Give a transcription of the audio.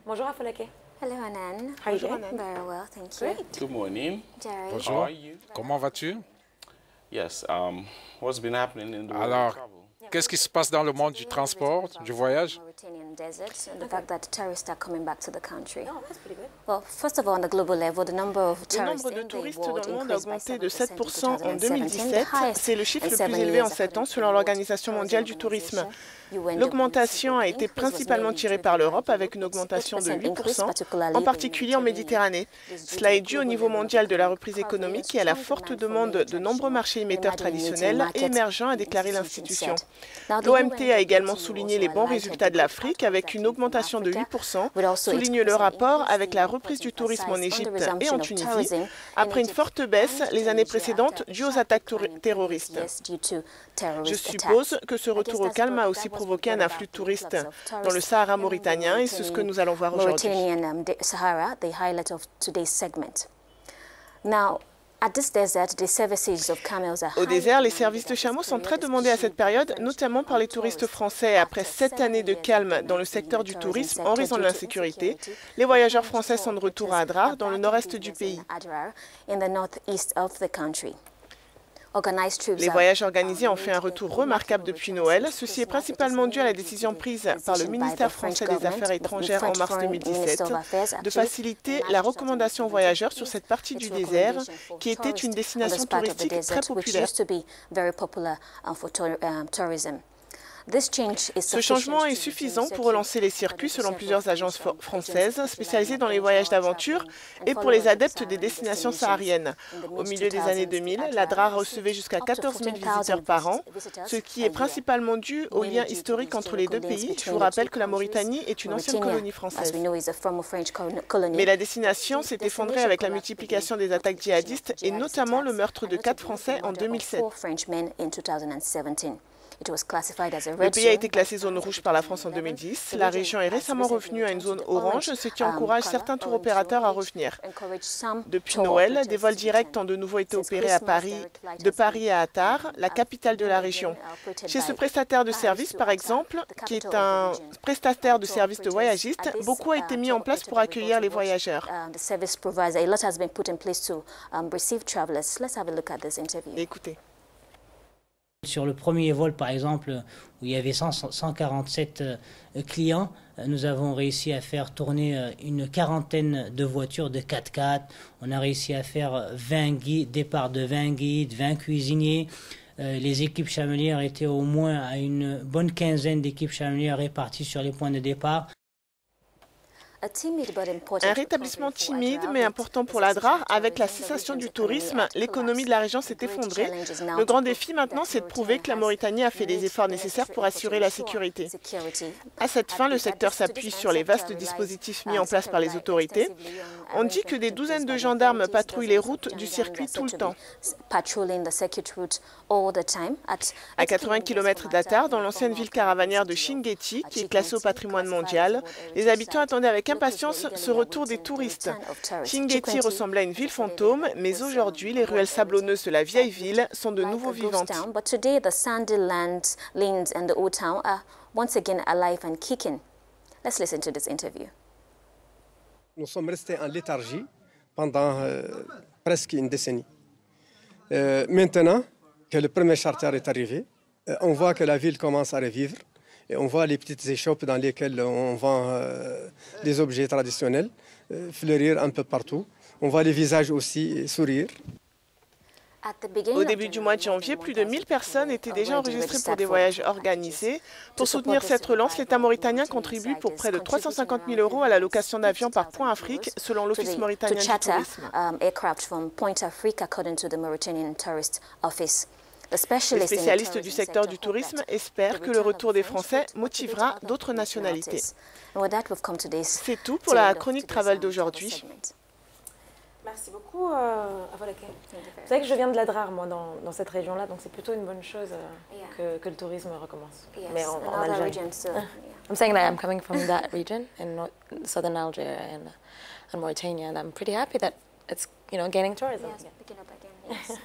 Bonjour Afolake. Hello Anan. How are you doing? Very well, thank you. Great. Good morning. Jerry. How Bonjour, are you? comment vas-tu? Yes. What's been happening in the world Alors, of travel? qu'est-ce qui se passe dans le monde du transport, du voyage? Mauritanian desert and the fact that tourists are coming back to the country. Oh, that's pretty good. Well, first of all, on the global level, the number of Le tourists nombre de in the touristes world dans le monde a increased by augmenté de 7% 7% en 2017. the C'est le chiffre highest le in plus 7 élevé en years 7 ans according to selon the l'Organisation mondiale du tourisme. L'augmentation a été principalement tirée par l'Europe avec une augmentation de 8%, en particulier en Méditerranée. Cela est dû au niveau mondial de la reprise économique et à la forte demande de nombreux marchés émetteurs traditionnels et émergents, a déclaré l'institution. L'OMT a également souligné les bons résultats de l'Afrique avec une augmentation de 8%, souligne le rapport avec la reprise du tourisme en Égypte et en Tunisie, après une forte baisse les années précédentes due aux attaques terroristes. Je suppose que ce retour au calme a aussi provoqué un afflux de touristes dans le Sahara mauritanien et c'est ce que nous allons voir aujourd'hui. Au désert, les services de chameaux sont très demandés à cette période, notamment par les touristes français. Après 7 années de calme dans le secteur du tourisme en raison de l'insécurité, les voyageurs français sont de retour à Adrar, dans le nord-est du pays. Les voyages organisés ont fait un retour remarquable depuis Noël. Ceci est principalement dû à la décision prise par le ministère français des Affaires étrangères en mars 2017 de faciliter la recommandation aux voyageurs sur cette partie du désert qui était une destination touristique très populaire. Ce changement est suffisant pour relancer les circuits selon plusieurs agences françaises spécialisées dans les voyages d'aventure et pour les adeptes des destinations sahariennes. Au milieu des années 2000, l'Adrar recevait jusqu'à 14 000 visiteurs par an, ce qui est principalement dû au lien historique entre les deux pays. Je vous rappelle que la Mauritanie est une ancienne colonie française. Mais la destination s'est effondrée avec la multiplication des attaques djihadistes et notamment le meurtre de 4 Français en 2007. Le pays a été classé zone rouge par la France en 2010. La région est récemment revenue à une zone orange, ce qui encourage certains tour opérateurs à revenir. Depuis Noël, des vols directs ont de nouveau été opérés de Paris à Attar, la capitale de la région. Chez ce prestataire de service, par exemple, qui est un prestataire de services de voyagistes, beaucoup a été mis en place pour accueillir les voyageurs. Écoutez. Sur le premier vol, par exemple, où il y avait 147 clients, nous avons réussi à faire tourner une quarantaine de voitures de 4x4. On a réussi à faire 20 guides, départ de 20 guides, 20 cuisiniers. Les équipes chamelières étaient au moins à une bonne quinzaine d'équipes chamelières réparties sur les points de départ. Un rétablissement timide mais important pour l'Adrar. Avec la cessation du tourisme, l'économie de la région s'est effondrée. Le grand défi maintenant, c'est de prouver que la Mauritanie a fait les efforts nécessaires pour assurer la sécurité. À cette fin, le secteur s'appuie sur les vastes dispositifs mis en place par les autorités. On dit que des douzaines de gendarmes patrouillent les routes du circuit tout le temps. À 80 km d'Attar, dans l'ancienne ville caravanière de Chinguetti, qui est classée au patrimoine mondial, les habitants attendaient avec impatience ce retour des touristes. Chinguetti ressemblait à une ville fantôme, mais aujourd'hui, les ruelles sablonneuses de la vieille ville sont de nouveau vivantes. Nous sommes restés en léthargie pendant presque une décennie. Maintenant que le premier charter est arrivé, on voit que la ville commence à revivre. Et on voit les petites échoppes dans lesquelles on vend des objets traditionnels fleurir un peu partout. On voit les visages aussi sourire. Au début du mois de janvier, plus de 1000 personnes étaient déjà enregistrées pour des voyages organisés. Pour soutenir cette relance, l'État mauritanien contribue pour près de 350 000 € à la location d'avions par Point Afrique, selon l'Office mauritanien du tourisme. Les spécialistes du secteur du tourisme espèrent que le retour des Français motivera d'autres nationalités. C'est tout pour la chronique travel d'aujourd'hui. Merci beaucoup, Afolake. Vous savez que je viens de l'Adrar, moi, dans cette région-là, donc c'est plutôt une bonne chose que le tourisme recommence. Mais en Algérie. I'm saying that I'm coming from that region in southern Algeria and Mauritania, and I'm pretty happy that it's, gaining tourism. Yes, picking up again. Yes.